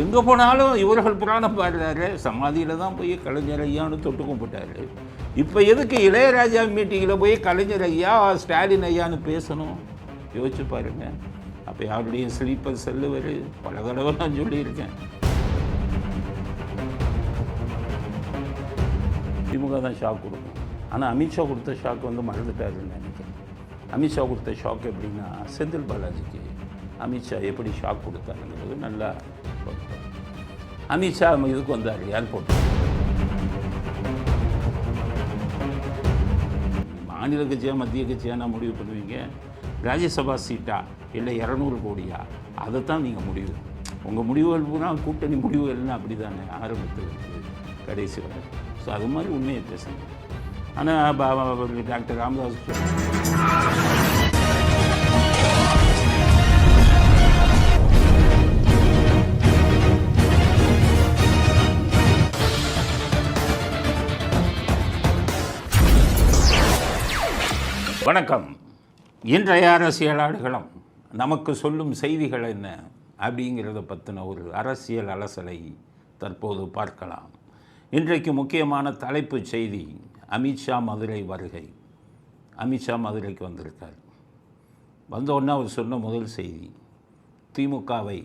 எங்கே போனாலும் இவர்கள் புராணம் பாடுறாரு, சமாதியில் தான் போய் கலைஞர் ஐயான்னு தொட்டு கும்பிட்டாரு. இப்போ எதுக்கு இளையராஜா மீட்டிங்கில் போய் கலைஞர் ஐயா ஸ்டாலின் ஐயான்னு பேசணும்? யோசிச்சு பாருங்க. அப்போ யாருடைய ஸ்லீப்பர் செல்லுவர் பல தடவை நான் சொல்லியிருக்கேன். திமுக தான் ஷாக் கொடுக்கும். ஆனால் அமித்ஷா கொடுத்த ஷாக் வந்து மறந்துட்டாருன்னு நினைக்கிறேன். அமித்ஷா கொடுத்த ஷாக் எப்படின்னா, செந்தில் பாலாஜிக்கு அமித்ஷா எப்படி ஷாக் கொடுத்தாருங்கிறது நல்லா. அமித்ஷா இதுக்கு வந்தார் ஏர்போர்ட். மாநில கட்சியா மத்திய கட்சியாக நான் முடிவு பண்ணுவீங்க? ராஜ்யசபா சீட்டா இல்லை 200 கோடியா? அதை தான் நீங்கள் முடிவு. உங்கள் முடிவுகள் பூரா கூட்டணி முடிவுகள்னு அப்படி தானே ஆரம்பத்தில் இருக்குது கடைசி வரை. ஸோ அது மாதிரி உண்மையை பேசுங்க. ஆனால் டாக்டர் ராமதாஸ் வணக்கம். இன்றைய அரசியலாளர்களும் நமக்கு சொல்லும் செய்திகள் என்ன அப்படிங்கிறத பற்றின ஒரு அரசியல் அலசலை தற்போது பார்க்கலாம். இன்றைக்கு முக்கியமான தலைப்புச் செய்தி, அமித்ஷா மதுரை வருகை. அமித்ஷா மதுரைக்கு வந்திருக்கார். வந்தோடனே அவர் சொன்ன முதல் செய்தி, திமுகவை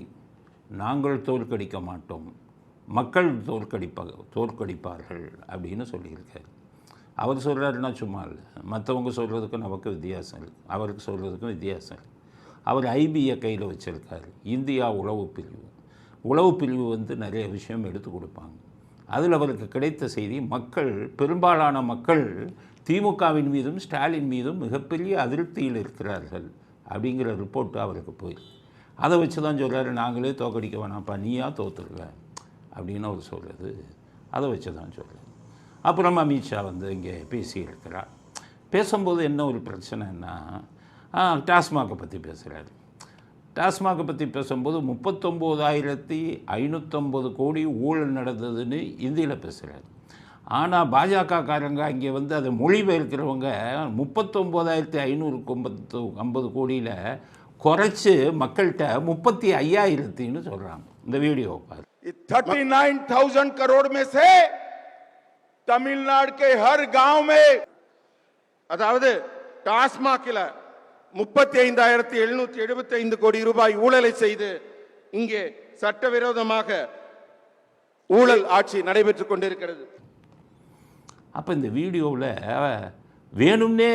நாங்கள் தோற்கடிக்க மாட்டோம், மக்கள் தோற்கடிப்பார்கள் அப்படின்னு சொல்லியிருக்கார். அவர் சொல்கிறாருன்னா சும்மா இல்லை, மற்றவங்க சொல்கிறதுக்கும் நமக்கு வித்தியாசம் இருக்குது, அவருக்கு சொல்கிறதுக்கும் வித்தியாசம் இருக்குது. அவர் ஐபியை கையில் வச்சுருக்காரு. இந்தியா உளவு பிரிவு வந்து நிறைய விஷயம் எடுத்து கொடுப்பாங்க. அதில் அவருக்கு கிடைத்த செய்தி, பெரும்பாலான மக்கள் திமுகவின் மீதும் ஸ்டாலின் மீதும் மிகப்பெரிய அதிருப்தியில் இருக்கிறார்கள் அப்படிங்கிற ரிப்போர்ட்டு அவருக்கு போயிருக்கு. அதை வச்சு தான் சொல்கிறாரு, நாங்களே தோக்கடிக்க வேணாம்ப்பா, நீயா தோற்றுருக்க அப்படின்னு அவர் சொல்கிறது. அதை வச்சு தான் சொல்கிறார். அப்புறம் அமித்ஷா வந்து இங்கே பேசியிருக்கிறார். பேசும்போது என்ன ஒரு பிரச்சனைன்னா, டாஸ்மாகை பற்றி பேசுகிறாரு. டாஸ்மாகை பற்றி பேசும்போது 39,550 கோடி ஊழல் நடந்ததுன்னு இந்தியில் பேசுகிறாரு. ஆனால் பாஜகக்காரங்க இங்கே வந்து அதை மொழிபெயர்க்கிறவங்க 39,550 கோடியில் குறைச்சி மக்கள்கிட்ட 35,000 சொல்கிறாங்க. இந்த வீடியோ பாரு. 39,000 करोड़ में से तमिलनाडु के हर गांव में, அதாவது டாஸ்மாகில் 35,775 கோடி ரூபாய் ஊழலை செய்து இங்கே சட்டவிரோதமாக ஊழல் ஆட்சி நடைபெற்றுக் கொண்டிருக்கிறது. அப்போ இந்த வீடியோவில் வேணும்னே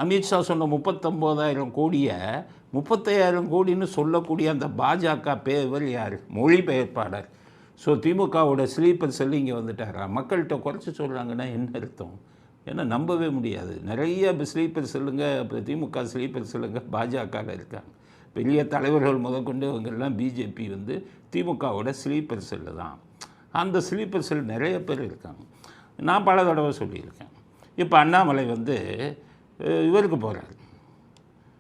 அமித்ஷா சொன்ன 39,000 கோடியை 35,000 கோடின்னு சொல்லக்கூடிய அந்த பாஜக பேர் யார்? மொழிபெயர்ப்பாளர். ஸோ திமுகவோட ஸ்லீப்பர் செல்லு இங்கே வந்துட்டாரா? மக்கள்கிட்ட குறைச்சி சொல்கிறாங்கன்னா என்ன அர்த்தம்? ஏன்னா நம்பவே முடியாது. நிறைய ஸ்லீப்பர் செல்லுங்க, இப்போ திமுக ஸ்லீப்பர் செல்லுங்க பாஜகவில் இருக்காங்க. பெரிய தலைவர்கள் முதற்கொண்டு இவங்கெல்லாம் பிஜேபி வந்து திமுகவோட ஸ்லீப்பர் செல்லு தான். அந்த ஸ்லீப்பர் செல் நிறைய பேர் இருக்காங்க. நான் பல தடவை சொல்லியிருக்கேன். இப்போ அண்ணாமலை வந்து இவருக்கு போகிறார்,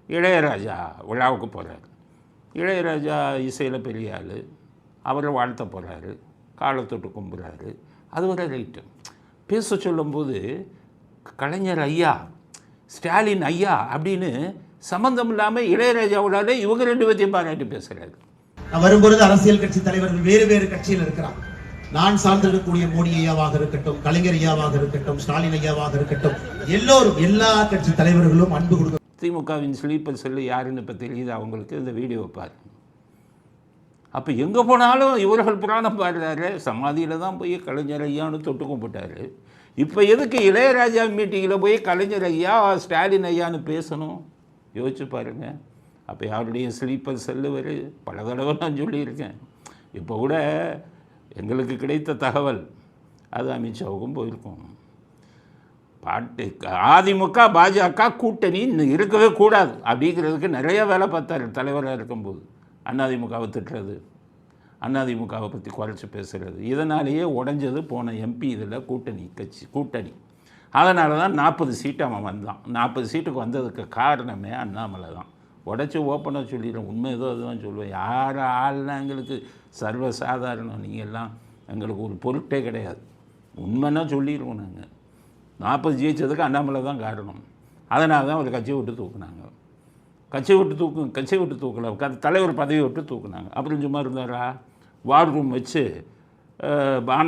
இளையராஜா விழாவுக்கு போகிறார். இளையராஜா இசையில் பெரிய ஆள், அவரை வாழ்த்த போகிறாரு, காலை தொட்டு கும்புறாரு. அது வரை ரைட்டு. பேச சொல்லும்போது கலைஞர் ஐயா, ஸ்டாலின் ஐயா அப்படின்னு சம்மந்தம் இல்லாமல் இளையராஜாவோட இவங்க 2 பேர்த்தையும் பாராட்டி பேசுகிறாரு. வரும்பொழுது அரசியல் கட்சி தலைவர்கள் வேறு வேறு கட்சியில் இருக்கிறார். நான் சார்ந்திருக்கக்கூடிய மோடி ஐயாவாக இருக்கட்டும், கலைஞர் ஐயாவாக இருக்கட்டும், ஸ்டாலின் ஐயாவாக இருக்கட்டும், எல்லோரும் எல்லா கட்சி தலைவர்களும் அன்பு கொடுக்க. திமுகவின் ஸ்லீப்பர் செல்லு யாருன்னு இப்போ தெரியுது அவங்களுக்கு. இந்த வீடியோவை பாரு. அப்போ எங்கே போனாலும் இவர்கள் புராணம் பாடுறாரு, சமாதியில் தான் போய் கலைஞர் ஐயான்னு தொட்டு கும்பிட்டாரு. இப்போ எதுக்கு இளையராஜா மீட்டிங்கில் போய் கலைஞர் ஐயா ஸ்டாலின் ஐயான்னு பேசணும்? யோசிச்சு பாருங்கள். அப்போ யாருடைய ஸ்லீப்பர் செல்லுவர் பல தடவை நான் சொல்லியிருக்கேன். இப்போ கூட எங்களுக்கு கிடைத்த தகவல் அது அமித்ஷாவுக்கும் போயிருக்கும். அதிமுக பாஜக கூட்டணி இருக்கவே கூடாது அப்படிங்கிறதுக்கு நிறைய வேலை பார்த்தார் தலைவராக இருக்கும்போது. அதிமுகவை திட்டுறது, அதிமுகவை பற்றி குறைச்சி பேசுகிறது, இதனாலேயே உடஞ்சது போன எம்பி இதில் கூட்டணி. அதனால தான் 40 சீட்டு அவன் வந்தான். 40 சீட்டுக்கு வந்ததுக்கு காரணமே அண்ணாமலை தான். உடச்சி ஓப்பனாக சொல்லிடுறேன், உண்மை ஏதோ அதுதான் சொல்லுவேன். யார் ஆள்லாம் எங்களுக்கு சர்வசாதாரணம், நீங்கள் எல்லாம் எங்களுக்கு ஒரு பொருட்டே கிடையாது. உண்மைன்னா சொல்லிடுவோம். நாங்கள் 40 ஜெயிச்சதுக்கு அண்ணாமலை தான் காரணம். அதனால தான் ஒரு கட்சியை விட்டு தூக்குனாங்க. கட்சி விட்டு தூக்கல, தலைவர் பதவி விட்டு தூக்குனாங்க. அப்புறம் சும்மா இருந்தாரா? வார் ரூம் வச்சு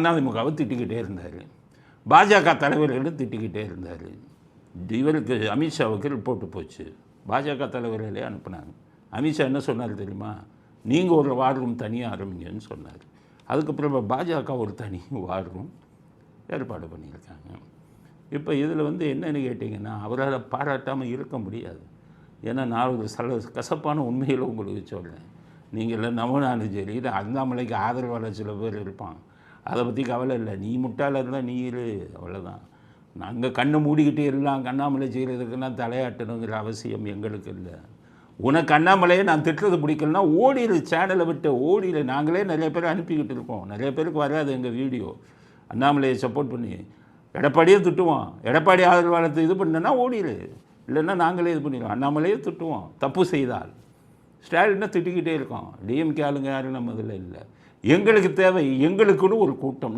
அதிமுகவை திட்டிக்கிட்டே இருந்தார், பாஜக தலைவர்களும் திட்டிக்கிட்டே இருந்தார். இவருக்கு அமித்ஷாவுக்கு ரிப்போர்ட்டு போச்சு, பாஜக தலைவர்களே அனுப்புனாங்க. அமித்ஷா என்ன சொன்னார் தெரியுமா? நீங்கள் ஒரு வார் ரூம் தனியாக ஆரம்பிங்கன்னு சொன்னார். அதுக்கப்புறம் பாஜக ஒரு தனி வார் ரூம் ஏற்பாடு பண்ணியிருக்காங்க. இப்போ இதில் என்னன்னு கேட்டிங்கன்னா, அவரால் பாராட்டாமல் இருக்க முடியாது. ஏன்னா நான் ஒரு கசப்பான உண்மையில் உங்களுக்கு சொல்கிறேன். நீங்கள் இல்லை நவனாலும் சரி, இல்லை அண்ணாமலைக்கு ஆதரவாளர் சில பேர் இருப்பான், அதை பற்றி கவலை இல்லை. நீ முட்டாள இருந்தால் நீ இரு, அவ்வளோதான். நாங்கள் கண்ணை மூடிக்கிட்டே எல்லாம் அண்ணாமலை செய்கிறதுக்குன்னா தலையாட்டணுங்கிற அவசியம் எங்களுக்கு இல்லை. உனக்கு அண்ணாமலையை நான் திட்டுறது பிடிக்கலன்னா ஓடிடு, சேனலை விட்டு ஓடிடு. நாங்களே நிறைய பேர் அனுப்பிக்கிட்டு இருக்கோம், நிறைய பேருக்கு வராது எங்கள் வீடியோ. அண்ணாமலையை சப்போர்ட் பண்ணி எடப்பாடியே திட்டுவோம், எடப்பாடி ஆதரவாளத்தை இது பண்ணனா ஓடிடு, இல்லைன்னா நாங்களே இது பண்ணிடுவோம். அண்ணாமலையே திட்டுவோம் தப்பு செய்தால். ஸ்டாலினை திட்டிக்கிட்டே இருக்கோம். டிஎம்கே ஆளுங்க யாரும் நம்ம இதில் இல்லை. எங்களுக்கு தேவை, எங்களுக்குன்னு ஒரு கூட்டம்,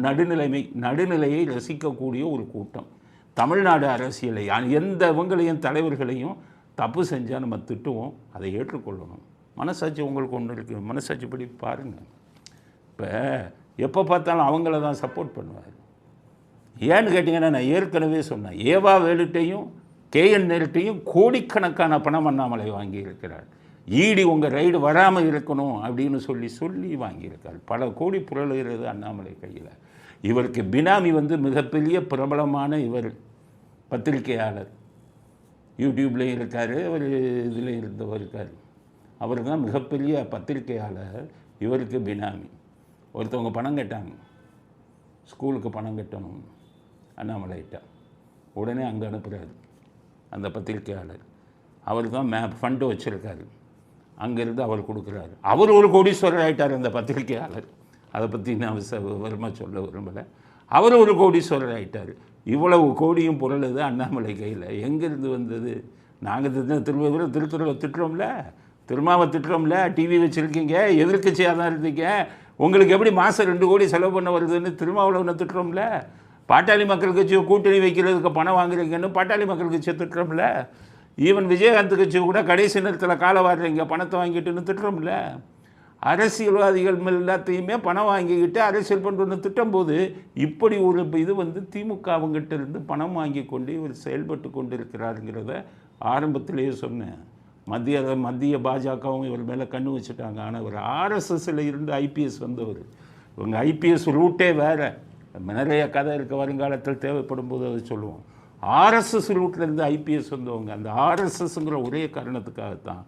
நடுநிலையை ரசிக்கக்கூடிய ஒரு கூட்டம். தமிழ்நாடு அரசியலை எந்த இவங்களையும் தலைவர்களையும் தப்பு செஞ்சால் நம்ம திட்டுவோம், அதை ஏற்றுக்கொள்ளணும். மனசாட்சி உங்களுக்கு ஒன்று இருக்குது, மனசாட்சிப்படி பாருங்கள். இப்போ எப்போ பார்த்தாலும் அவங்கள தான் சப்போர்ட் பண்ணுவார். ஏன்னு கேட்டிங்கன்னா, நான் ஏற்கனவே சொன்னேன், ஏவா வேலுட்டையும் கேஎன் நேருட்டையும் கோடிக்கணக்கான பணம் அண்ணாமலை வாங்கியிருக்கிறார். ஈடி உங்கள் ரைடு வராமல் இருக்கணும் அப்படின்னு சொல்லி வாங்கியிருக்கார். பல கோடி புரளுகிறது அண்ணாமலை கையில். இவருக்கு பினாமி மிகப்பெரிய பிரபலமான இவர் பத்திரிகையாளர், யூடியூப்லேயும் இருக்கார், அவர் இதில் இருந்தவர் இருக்கார். அவர் தான் மிகப்பெரிய பத்திரிகையாளர். இவருக்கு பினாமி. ஒருத்தவங்க பணம் கேட்டாங்க, ஸ்கூலுக்கு பணம் கட்டணும் அண்ணாமலைகிட்ட. உடனே அங்கே அனுப்புகிறாரு அந்த பத்திரிகையாளர். அவர் தான் ஃபண்டு வச்சுருக்காரு, அங்கேருந்து அவர் கொடுக்குறாரு. அவர் ஒரு கோடீஸ்வரர் ஆகிட்டார் அந்த பத்திரிகையாளர். அதை பற்றி நான் விவரமாக சொல்ல விரும்பலை. அவர் ஒரு கோடீஸ்வரர் ஆகிட்டார். இவ்வளவு கோடியும் புரளுது அண்ணாமலை கையில். எங்கேருந்து வந்தது? நாங்கள் திருத்துறையை திட்டுறோம்ல, திருமாவை திட்டுறோம்ல, டிவி வச்சுருக்கீங்க, எதிர்க்கட்சியாக தான் இருந்தீங்க, உங்களுக்கு எப்படி மாதம் 2 கோடி செலவு பண்ண வருதுன்னு திருமாவளவனை ஒன்று திட்டுறோம்ல. பாட்டாளி மக்கள் கட்சியை கூட்டணி வைக்கிறதுக்கு பணம் வாங்குறீங்கன்னு பாட்டாளி மக்கள் கட்சியை திட்டுறோம்ல. ஈவன் விஜயகாந்த் கட்சி கூட கடைசி நேரத்தில் காலை வாடுறீங்க பணத்தை வாங்கிட்டுன்னு திட்டுறோம்ல. அரசியல்வாதிகள் எல்லாத்தையுமே பணம் வாங்கிக்கிட்டு அரசியல் பண்ணுறோன்னு திட்டும்போது இப்படி ஒரு இது திமுக அவங்ககிட்ட இருந்து பணம் வாங்கி கொண்டு இவர் செயல்பட்டு கொண்டு இருக்கிறாருங்கிறத ஆரம்பத்திலேயே சொன்னேன். மத்திய பாஜகவும் இவர் மேலே கண்ணு வச்சுட்டாங்க. ஆனால் இவர் ஆர்எஸ்எஸ்ஸில் இருந்து ஐபிஎஸ் வந்தவர். இவங்க ஐபிஎஸ் ரூட்டே வேறு, நிறைய கதை இருக்க, வருங்காலத்தில் தேவைப்படும் போது அதை சொல்லுவோம். ஆர்எஸ்எஸ் ரூட்லேருந்து ஐபிஎஸ் வந்தவங்க. அந்த ஆர்எஸ்எஸ்ங்கிற ஒரே காரணத்துக்காகத்தான்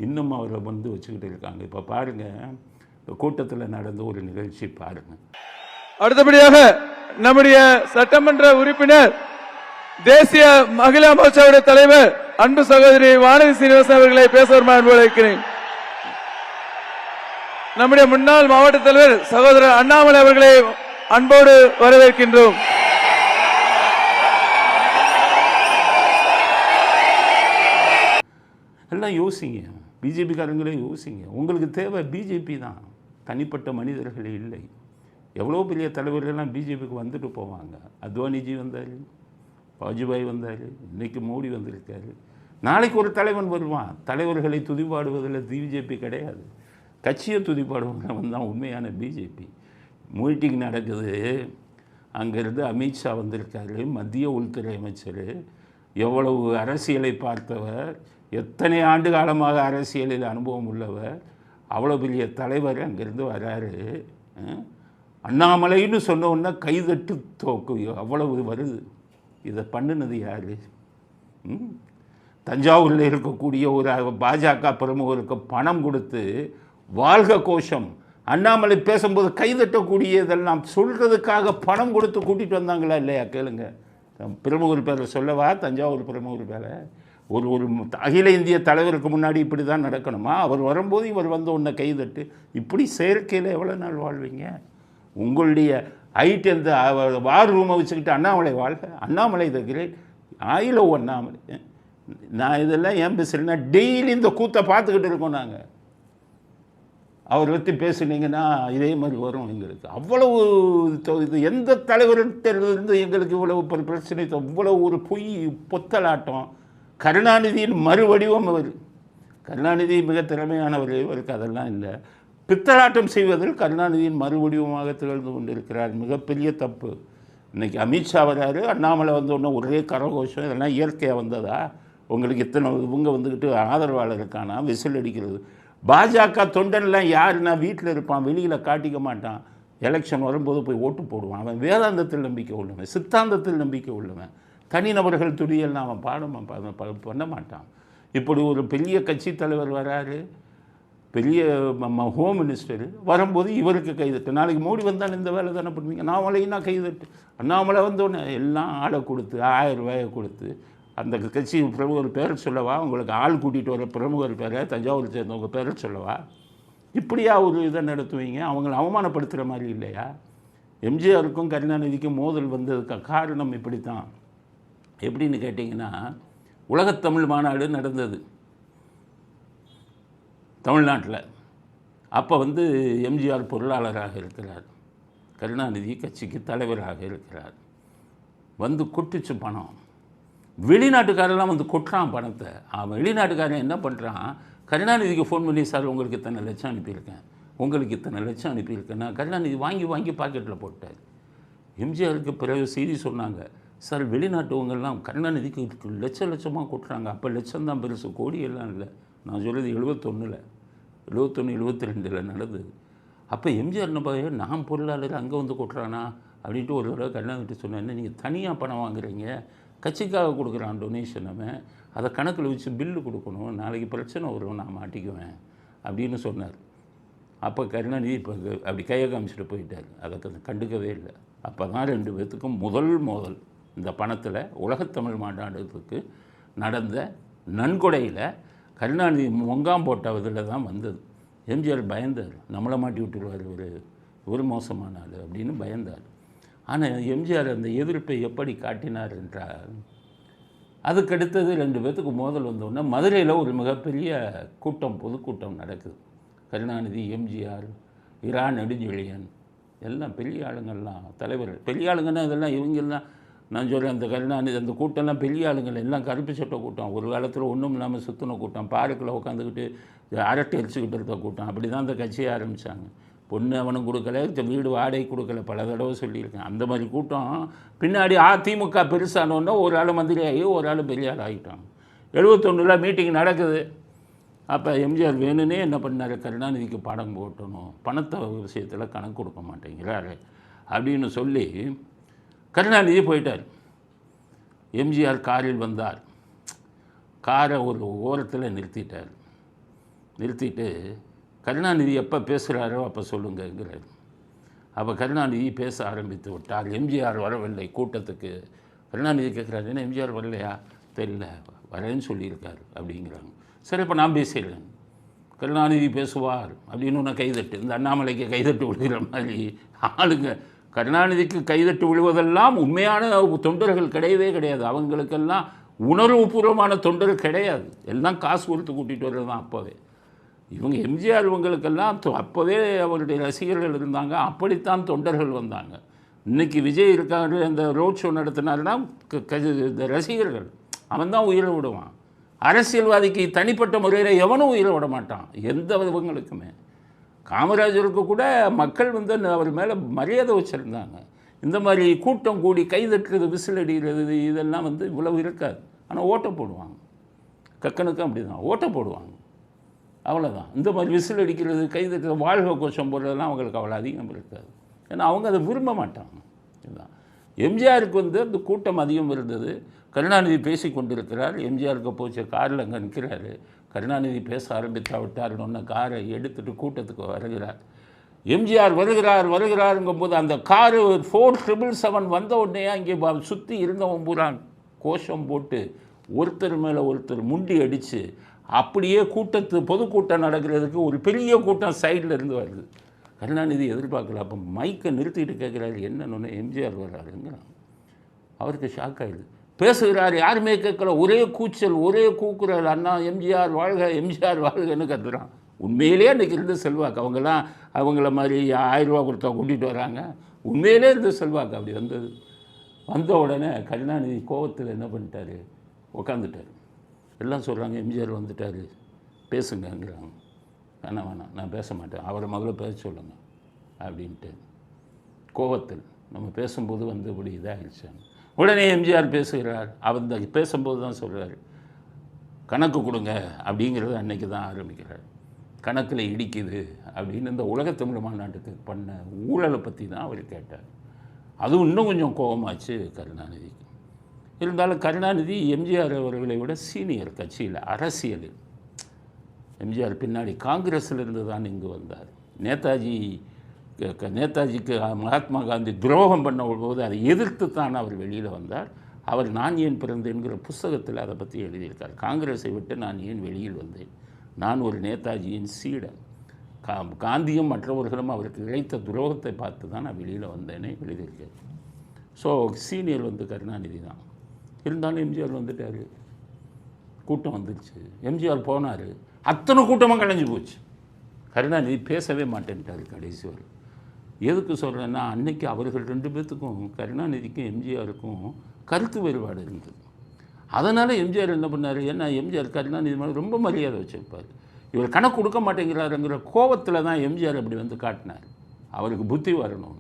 இன்னும் அவரை வச்சுக்கிட்டு இருக்காங்க. இப்போ பாருங்கள், இந்த கூட்டத்தில் நடந்த ஒரு நிகழ்ச்சி பாருங்கள். அடுத்தபடியாக நம்முடைய சட்டமன்ற உறுப்பினர், தேசிய மகிழா மோர்ச்சாவுடைய தலைவர் அன்பு சகோதரி வானதி சீனிவாசன் அவர்களை பேச வருமாறு நம்முடைய முன்னாள் மாவட்ட தலைவர் சகோதரர் அண்ணாமலை அவர்களை அன்போடு வரவேற்கின்றோம். எல்லாம் யோசிங்க, பிஜேபிக்காரங்களே யோசிங்க. உங்களுக்கு தேவை பிஜேபி தான், தனிப்பட்ட மனிதர்கள் இல்லை. எவ்வளோ பெரிய தலைவர்கள்லாம் பிஜேபிக்கு வந்துட்டு போவாங்க. அத்வானிஜி வந்தார், வாஜ்பாய் வந்தார், இன்றைக்கி மோடி வந்திருக்காரு. நாளைக்கு ஒரு தலைவன் வருவான். தலைவர்களை துதிப்பாடுவதில் பிஜேபி கிடையாது, கட்சியை துதிப்பாடுவதில் தான் உண்மையான பிஜேபி. மீட்டிங் நடக்குது, அங்கேருந்து அமித்ஷா வந்திருக்காரு, மத்திய உள்துறை அமைச்சர், எவ்வளவு அரசியலை பார்த்தவர், எத்தனை ஆண்டு காலமாக அரசியலில் அனுபவம் உள்ளவர், அவ்வளோ பெரிய தலைவர் அங்கேருந்து வராரு. அண்ணாமலைன்னு சொன்னோன்னா கைதட்டு தோக்கு அவ்வளவு வருது. இதை பண்ணினது யார்? தஞ்சாவூரில் இருக்கக்கூடிய ஒரு பாஜக பிரமுகருக்கு பணம் கொடுத்து வாழ்க கோஷம், அண்ணாமலை பேசும்போது கைதட்டக்கூடியதெல்லாம் சொல்கிறதுக்காக பணம் கொடுத்து கூட்டிகிட்டு வந்தாங்களா இல்லையா? கேளுங்க. பிரமுகர் பேரை சொல்லவா? தஞ்சாவூர் பிரமுகர் பேரை. ஒரு அகில இந்திய தலைவருக்கு முன்னாடி இப்படி தான் நடக்கணுமா? அவர் வரும்போது இவர் வந்த உன்னை கைதட்டு, இப்படி செயற்கையில் எவ்வளோ நாள் வாழ்வீங்க? உங்களுடைய ஹைட் எந்த வார் ரூமை வச்சுக்கிட்டு அண்ணாமலை வாழ்க, அண்ணாமலை த கிரேட், ஆயிலோ அண்ணாமலை. நான் இதெல்லாம் ஏன் பேசுகிறேன்னா, டெய்லி இந்த கூத்தை பார்த்துக்கிட்டு இருக்கோம் நாங்கள். அவர் பற்றி பேசுனீங்கன்னா இதே மாதிரி வரும் எங்களுக்கு. அவ்வளவு இது எந்த தலைவர்கிட்ட எங்களுக்கு இவ்வளவு பிரச்சனை, இவ்வளவு ஒரு பொய் பொத்தலாட்டம். கருணாநிதியின் மறுவடிவம் அவர். கருணாநிதி மிக திறமையானவர், இவருக்கு அதெல்லாம் இல்லை. பித்தலாட்டம் செய்வதில் கருணாநிதியின் மறுவடிவமாக திகழ்ந்து கொண்டிருக்கிறார். மிகப்பெரிய தப்பு. இன்றைக்கி அமித்ஷா வராரு, அண்ணாமலை வந்தோடனே ஒரே கரகோஷம். இதெல்லாம் இயற்கையாக வந்ததா? உங்களுக்கு இத்தனை இவங்க வந்துக்கிட்டு ஆதரவாளர் இருக்கானா விசில் அடிக்கிறது? பாஜக தொண்டன்லாம் யாருன்னா வீட்டில் இருப்பான், வெளியில் காட்டிக்க மாட்டான். எலெக்ஷன் வரும்போது போய் ஓட்டு போடுவான். அவன் வேதாந்தத்தில் நம்பிக்கை உள்ளவன், சித்தாந்தத்தில் நம்பிக்கை உள்ளவன். தனிநபர்கள் துடியெல்லாம் அவன் பண்ண மாட்டான். இப்படி ஒரு பெரிய கட்சி தலைவர் வராரு, பெரிய ஹோம் மினிஸ்டர் வரும்போது இவருக்கு கைதட்டு. நாளைக்கு மோடி வந்தால் இந்த வேலை தானே பண்ணுவீங்க. அண்ணாமலைன்னா கைதட்டு. அண்ணாமலை வந்தோடனே எல்லாம் ஆளை கொடுத்து 1000 ரூபாயை கொடுத்து அந்த கட்சி பிரமுகர் பேரை சொல்லவா? உங்களுக்கு ஆள் கூட்டிகிட்டு வர பிரமுகர் பேரை, தஞ்சாவூர் சேர்ந்தவங்க பேரை சொல்லவா? இப்படியா ஒரு இதை நடத்துவீங்க? அவங்கள அவமானப்படுத்துகிற மாதிரி இல்லையா? எம்ஜிஆருக்கும் கருணாநிதிக்கும் மோதல் வந்ததுக்கு காரணம் இப்படி தான். எப்படின்னு கேட்டிங்கன்னா, உலகத்தமிழ் மாநாடு நடந்தது தமிழ்நாட்டில். அப்போ எம்ஜிஆர் பொருளாளராக இருக்கிறார், கருணாநிதி கட்சிக்கு தலைவராக இருக்கிறார். கொட்டுச்சு பணம். வெளிநாட்டுக்காரெல்லாம் கொட்டுறான் பணத்தை. அவன் வெளிநாட்டுக்காரன் என்ன பண்ணுறான், கருணாநிதிக்கு ஃபோன் பண்ணி, சார் உங்களுக்கு இத்தனை லட்சம் அனுப்பியிருக்கேன், உங்களுக்கு இத்தனை லட்சம் அனுப்பியிருக்கேன்னா கருணாநிதி வாங்கி பாக்கெட்டில் போட்டார். எம்ஜிஆருக்கு பிறகு செய்தி சொன்னாங்க, சார் வெளிநாட்டுவங்கெல்லாம் கருணாநிதிக்கு லட்சமாக கொட்டுறாங்க. அப்போ லட்சம் தான் பெருசு, கோடி எல்லாம் இல்லை. நான் சொல்கிறது 71, 72 நடந்தது. அப்போ எம்ஜிஆர் என்ன, நான் பொருளாளர் அங்கே கொட்டுறானா அப்படின்ட்டு ஒரு தடவை கருணாநிதி சொன்னேன். என்ன நீங்கள் தனியாக பணம் வாங்குறீங்க, கட்சிக்காக கொடுக்குறான் டொனேஷன், அவன் அதை கணக்கில் வச்சு பில்லு கொடுக்கணும், நாளைக்கு பிரச்சனை வரும், நான் மாட்டிக்குவேன் அப்படின்னு சொன்னார். அப்போ கருணாநிதி இப்போ அப்படி கையை காமிச்சிட்டு போயிட்டார். அதை கண்டுக்கவே இல்லை. அப்போ தான் 2 பேர்த்துக்கும் முதல் மோதல். இந்த பணத்தில் உலகத்தமிழ் மாநாடுக்கு நடந்த நன்கொடையில் கருணாநிதி மொங்காம் போட்ட இதில் தான் வந்தது. எம்ஜிஆர் பயந்தார், நம்மளை மாட்டி விட்டுருவார், ஒரு மோசமான ஆள் அப்படின்னு பயந்தார். ஆனால் எம்ஜிஆர் அந்த எதிர்ப்பை எப்படி காட்டினார் என்றால், அதுக்கடுத்தது 2 பேர்த்துக்கு மோதல் வந்தோடனே மதுரையில் ஒரு மிகப்பெரிய கூட்டம், பொதுக்கூட்டம் நடக்குது. கருணாநிதி, எம்ஜிஆர், இரா நெடுஞ்செழியன் எல்லாம் பெரிய ஆளுங்கள்லாம் தலைவர்கள். பெரிய ஆளுங்கன்னா இதெல்லாம் இவங்கெல்லாம் நான் சொல்கிறேன். அந்த கருணாநிதி அந்த கூட்டம்லாம் பெரிய ஆளுங்கள், எல்லாம் கருப்பு சட்டை கூட்டம். ஒரு காலத்தில் ஒன்றும் இல்லாமல் சுற்றின கூட்டம், பார்க்கில் உட்காந்துக்கிட்டு அரட்டை அடிச்சுக்கிட்டு இருந்த கூட்டம். அப்படி தான் அந்த கட்சியை ஆரம்பித்தாங்க. பொண்ணு அவனும் கொடுக்கல, வீடு வாடகை கொடுக்கல, பல தடவை சொல்லியிருக்கேன். அந்த மாதிரி கூட்டம் பின்னாடி அதிமுக பெருசானோன்னா ஒரு ஆள் மந்திரி ஆகி ஒரு ஆள் பெரிய ஆள் ஆகிட்டாங்க. 71 மீட்டிங் நடக்குது. அப்போ எம்ஜிஆர் வேணுன்னே என்ன பண்ணார், கருணாநிதிக்கு பாடம் போட்டணும், பணத்தை விஷயத்தில் கணக்கு கொடுக்க மாட்டேங்கிறாரு அப்படின்னு சொல்லி கருணாநிதி போயிட்டார். எம்ஜிஆர் காரில் வந்தார். காரை ஒரு ஓரத்தில் நிறுத்திட்டார். நிறுத்திட்டு கருணாநிதி எப்போ பேசுகிறாரோ அப்போ சொல்லுங்கிறார். அப்போ கருணாநிதி பேச ஆரம்பித்து விட்டார். எம்ஜிஆர் வரவில்லை கூட்டத்துக்கு. கருணாநிதி கேட்குறாரு, என்ன எம்ஜிஆர் வரலையா? தெரியல, வரேன்னு சொல்லியிருக்காரு அப்படிங்கிறாங்க. சரி, இப்போ நான் பேசிடுறேன், கருணாநிதி பேசுவார் அப்படின்னு ஒன்று கைதட்டு. இந்த அண்ணாமலைக்கு கைதட்டு விழுகிற மாதிரி ஆளுங்க. கருணாநிதிக்கு கைதட்டு விழுவதெல்லாம் உண்மையான தொண்டர்கள் கிடையவே கிடையாது. அவங்களுக்கெல்லாம் உணர்வுபூர்வமான தொண்டர்கள் கிடையாது. எல்லாம் காசு கொடுத்து கூட்டிகிட்டு வர்றது தான். அப்போவே இவங்க எம்ஜிஆர் இவங்களுக்கெல்லாம் அப்போவே அவருடைய ரசிகர்கள் இருந்தாங்க. அப்படித்தான் தொண்டர்கள் வந்தாங்க. இன்றைக்கி விஜய் இருக்காரு, அந்த ரோட் ஷோ நடத்தினாருன்னா இந்த ரசிகர்கள் அவன் தான் உயிரை விடுவான். அரசியல்வாதிக்கு தனிப்பட்ட முறையில் எவனும் உயிரை விட மாட்டான், எந்த விதங்களுக்குமே. காமராஜருக்கு கூட மக்கள் அவர் மேலே மரியாதை வச்சுருந்தாங்க. இந்த மாதிரி கூட்டம் கூடி கைதட்டுறது, விசில் அடிக்கிறது இதெல்லாம் இவ்வளவு இருக்காது. ஆனால் ஓட்டை போடுவாங்க. கக்கனுக்கும் அப்படி தான் ஓட்டை போடுவாங்க, அவ்வளோதான். இந்த மாதிரி விசில் அடிக்கிறது, கைதட்டுறது, வாழ்க கோஷம் போடுறதுலாம் அவங்களுக்கு அவ்வளோ அதிகம் இருக்காது. ஏன்னா அவங்க அதை விரும்ப மாட்டாங்க. இதுதான் எம்ஜிஆருக்கு அந்த கூட்டம் அதிகம் இருந்தது. கருணாநிதி பேசி கொண்டிருக்கிறார். எம்ஜிஆருக்கு போச்சு காரில் அங்கே நிற்கிறாரு. கருணாநிதி பேச ஆரம்பித்தா விட்டாருன்னு காரை எடுத்துகிட்டு கூட்டத்துக்கு வருகிறார். எம்ஜிஆர் வருகிறாருங்கும்போது அந்த காரு 4777 வந்த உடனே அங்கே சுற்றி இருந்தவன் பூரா கோஷம் போட்டு ஒருத்தர் மேலே ஒருத்தர் முண்டி அடித்து அப்படியே பொதுக்கூட்டம் நடக்கிறதுக்கு ஒரு பெரிய கூட்டம் சைடில் இருந்து வருது. கருணாநிதி எதிர்பார்க்கல. அப்போ மைக்கை நிறுத்திட்டு கேட்குறாரு, என்னன்னு. எம்ஜிஆர் வர்றாருங்கிறான். அவருக்கு ஷாக் ஆகிடுது. பேசுகிறார், யாருமே கேட்கல. ஒரே கூச்சல், ஒரே கூக்குரல், அண்ணா எம்ஜிஆர் வாழ்க, எம்ஜிஆர் வாழ்கன்னு கத்துறான். உண்மையிலே அன்றைக்கி இருந்த செல்வாக்கு. அவங்கள மாதிரி 1000 ரூபா கொடுத்தா கூட்டிகிட்டு வராங்க. உண்மையிலே இருந்த செல்வாக்கு அப்படி வந்தது. வந்த உடனே கருணாநிதி கோபத்தில் என்ன பண்ணிட்டார், உட்காந்துட்டார். எல்லாம் சொல்கிறாங்க எம்ஜிஆர் வந்துட்டார், பேசுங்கங்கிறாங்க. வேணாம் நான் பேச மாட்டேன், அவரை முதல்ல பேச சொல்லுங்க அப்படின்ட்டு கோபத்தில் நம்ம பேசும்போது வந்து இப்படி இதாகிடுச்சு. உடனே எம்ஜிஆர் பேசுகிறார். அவர் இந்த பேசும்போது தான் சொல்கிறார், கணக்கு கொடுங்க அப்படிங்கிறது அன்னைக்கு தான் ஆரம்பிக்கிறார். கணக்கில் இடிக்குது அப்படின்னு இந்த உலகத்தமிழ் மாநாட்டுக்கு பண்ண ஊழலை பற்றி தான் அவர் கேட்டார். அதுவும் இன்னும் கொஞ்சம் கோபமாச்சு கருணாநிதிக்கு. இருந்தாலும் கருணாநிதி எம்ஜிஆர் அவர்களை விட சீனியர் கட்சியில், அரசியலில். எம்ஜிஆர் பின்னாடி காங்கிரஸிலிருந்து தான் இங்கு வந்தார். நேதாஜிக்கு மகாத்மா காந்தி துரோகம் பண்ண போது அதை எதிர்த்து தான் அவர் வெளியில் வந்தார். அவர் நான் ஏன் பிறந்தேன்கிற புஸ்தகத்தில் அதை பற்றி எழுதியிருக்கார். காங்கிரஸை விட்டு நான் ஏன் வெளியில் வந்தேன், நான் ஒரு நேதாஜியின் சீடன், காந்தியும் மற்றவர்களும் அவருக்கு இழைத்த துரோகத்தை பார்த்து தான் நான் வெளியில் வந்தேனே எழுதியிருக்கேன். ஸோ சீனியர் வந்து கருணாநிதி தான். இருந்தாலும் எம்ஜிஆர் வந்துட்டார், கூட்டம் வந்துருச்சு, எம்ஜிஆர் போனார், அத்தனை கூட்டமாக கலைஞ்சு போச்சு. கருணாநிதி பேசவே மாட்டேன்ட்டார் கடைசி வரை. எதுக்கு சொல்கிறேன்னா, அன்னைக்கு அவர்கள் 2 பேர்த்துக்கும், கருணாநிதிக்கும் எம்ஜிஆருக்கும் கருத்து வேறுபாடு இருந்தது. அதனால் எம்ஜிஆர் என்ன பண்ணார், ஏன்னா எம்ஜிஆர் கருணாநிதி மேலே ரொம்ப மரியாதை வச்சுருப்பார். இவர் கணக்கு கொடுக்க மாட்டேங்கிறாருங்கிற கோபத்தில் தான் எம்ஜிஆர் அப்படி வந்து காட்டினார், அவருக்கு புத்தி வரணும்.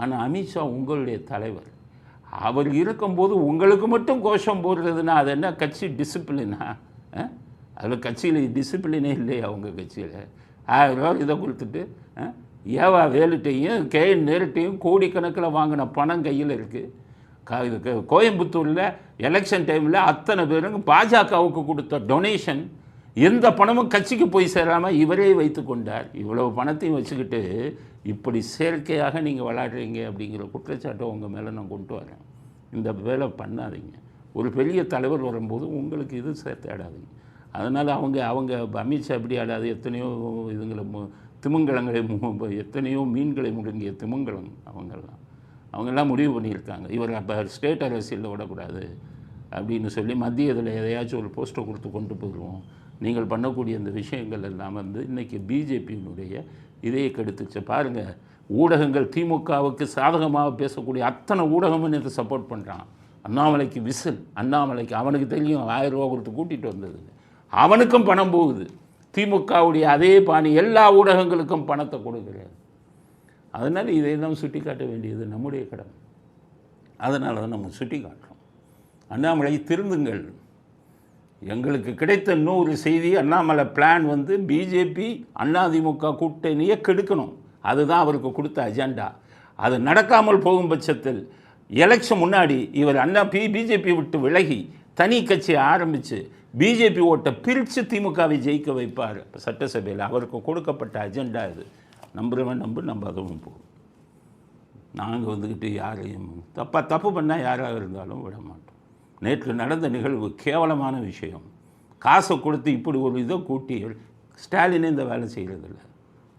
ஆனால் அமித்ஷா உங்களுடைய தலைவர், அவர் இருக்கும்போது உங்களுக்கு மட்டும் கோஷம் போடுறதுன்னா அது என்ன கட்சி டிசிப்ளினா? அதில் கட்சியில் டிசிப்ளினே இல்லையா உங்கள் கட்சியில்? 1000 ரூபா இதை கொடுத்துட்டு ஏவா வேலுட்டையும் நேருட்டையும் கோடிக்கணக்கில் வாங்கின பணம் கையில் இருக்குது. கோயம்புத்தூரில் எலெக்ஷன் டைமில் அத்தனை பேரும் பாஜகவுக்கு கொடுத்த டொனேஷன் எந்த பணமும் கட்சிக்கு போய் சேராமல் இவரே வைத்து கொண்டார். இவ்வளவு பணத்தையும் வச்சுக்கிட்டு இப்படி செயற்கையாக நீங்கள் விளையாடுறீங்க அப்படிங்கிற குற்றச்சாட்டை உங்கள் மேலே நான் கொண்டு வரேன். இந்த வேலை பண்ணாதீங்க. ஒரு பெரிய தலைவர் வரும்போது உங்களுக்கு இது தேடாதீங்க. அதனால் அவங்க அமித்ஷா எப்படி ஆடாது, எத்தனையோ இதுங்களை திமிங்கலங்களை எத்தனையோ மீன்களை முடுங்கிய திமிங்கலம் அவங்கெல்லாம் முடிவு பண்ணியிருக்காங்க. இவர் அப்போ ஸ்டேட் அரசியலில் விடக்கூடாது அப்படின்னு சொல்லி மத்திய இதில் எதையாச்சும் ஒரு போஸ்ட்டை கொடுத்து கொண்டு போயிடுவோம். நீங்கள் பண்ணக்கூடிய இந்த விஷயங்கள் எல்லாம் வந்து இன்றைக்கி பிஜேபியினுடைய இதையை கெடுத்துச்சு. பாருங்கள், ஊடகங்கள் திமுகவுக்கு சாதகமாக பேசக்கூடிய அத்தனை ஊடகமும் இதை சப்போர்ட் பண்ணுறான். அண்ணாமலைக்கு விசில், அண்ணாமலைக்கு அவனுக்கு தெரியும் 1000 ரூபா கொடுத்து கூட்டிகிட்டு வந்தது, அவனுக்கும் பணம் போகுது. திமுகவுடைய அதே பாணி எல்லா ஊடகங்களுக்கும் பணத்தை கொடுக்குறாரு. அதனால் இதை நம்ம சுட்டி காட்ட வேண்டியது நம்முடைய கடமை. அதனால தான் நம்ம சுட்டி காட்டுறோம். அண்ணாமலை திருந்துங்கள். எங்களுக்கு கிடைத்த இன்னொரு செய்தி, அண்ணாமலை பிளான் வந்து பிஜேபி அதிமுக கூட்டணியை கெடுக்கணும். அதுதான் அவருக்கு கொடுத்த அஜெண்டா. அது நடக்காமல் போகும் பட்சத்தில் எலெக்ஷன் முன்னாடி இவர் பிஜேபி விட்டு விலகி தனி கட்சியை ஆரம்பித்து பிஜேபி ஓட்டை பிரித்து திமுகவை ஜெயிக்க வைப்பார் சட்டசபையில். அவருக்கு கொடுக்கப்பட்ட அஜெண்டா இது. நம்புறவன் நம்பாதவன் போகும். நாங்கள் வந்துக்கிட்டு யாரையும் தப்பு பண்ணால் யாராக இருந்தாலும் விட மாட்டோம். நேற்று நடந்த நிகழ்வு கேவலமான விஷயம். காசை கொடுத்து இப்படி ஒரு இதை கூட்டி ஸ்டாலினே இந்த வேலை செய்கிறதில்ல.